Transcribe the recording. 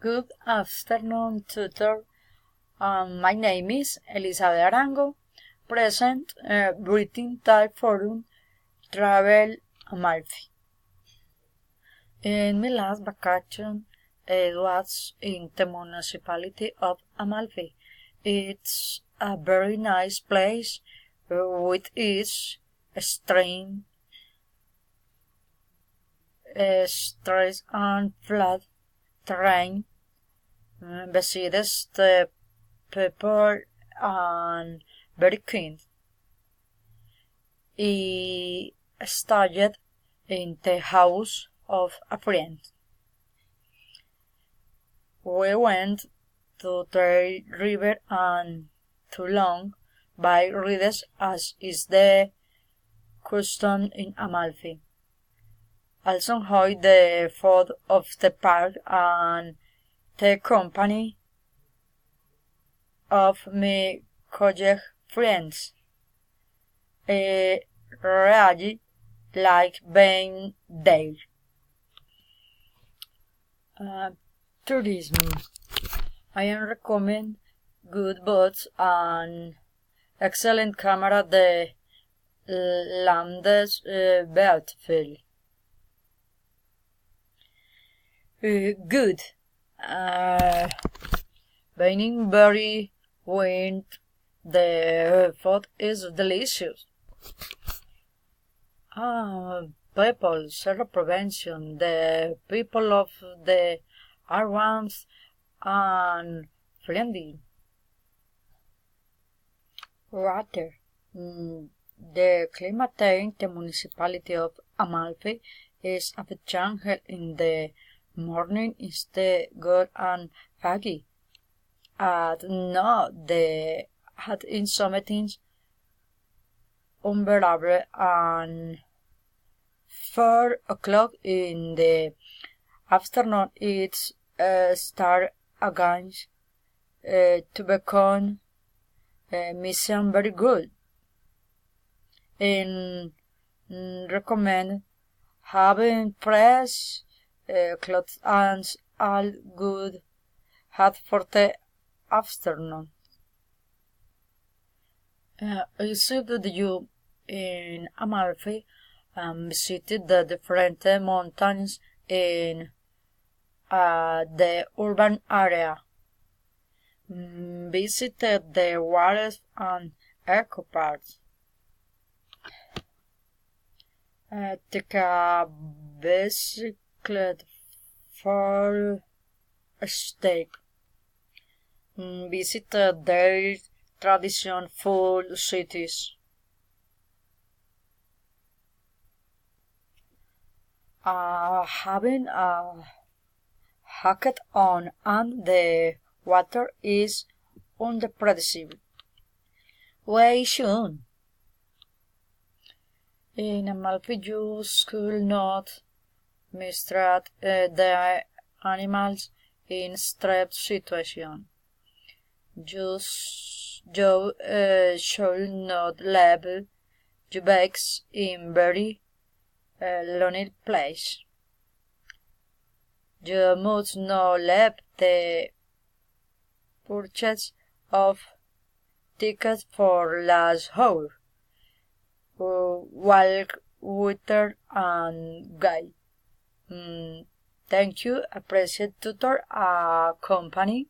Good afternoon, tutor. My name is Elizabeth Arango, present greeting type forum travel Amalfi. In my last vacation, it was in the municipality of Amalfi. It's a very nice place with its extreme stress and flat terrain. Besides the people and very kind. I stayed in the house of a friend. We went to the river and to long by rides as is the custom in Amalfi. Also enjoyed the food of the park and the company of my college friends. I really like being there. Tourism. I am recommend good boats and excellent camera de Landes beautiful. Good. Being very wind, the food is delicious. People, zero prevention, the people of the are warmth and friendly. Water. The climate in the municipality of Amalfi is a bit jungle in the morning is the good and foggy. No, the had in some things unbearable and 4 o'clock in the afternoon it's start again to become mission very good and recommend having fresh clothes and all good hat for the afternoon. I saved you in Amalfi and visited the different mountains in the urban area. Visited the waters and eco parks. Take a bicycle for a steak. Visited their tradition-full cities. Having a hackathon and the water is unpredictable. Way soon. In Amalfi, you should not mistreat the animals in stress situation. You should not leave your bags in very lonely place. You must not leave the purchase of tickets for last hour. Walk, water, and guide. Thank you. Appreciate tutor company.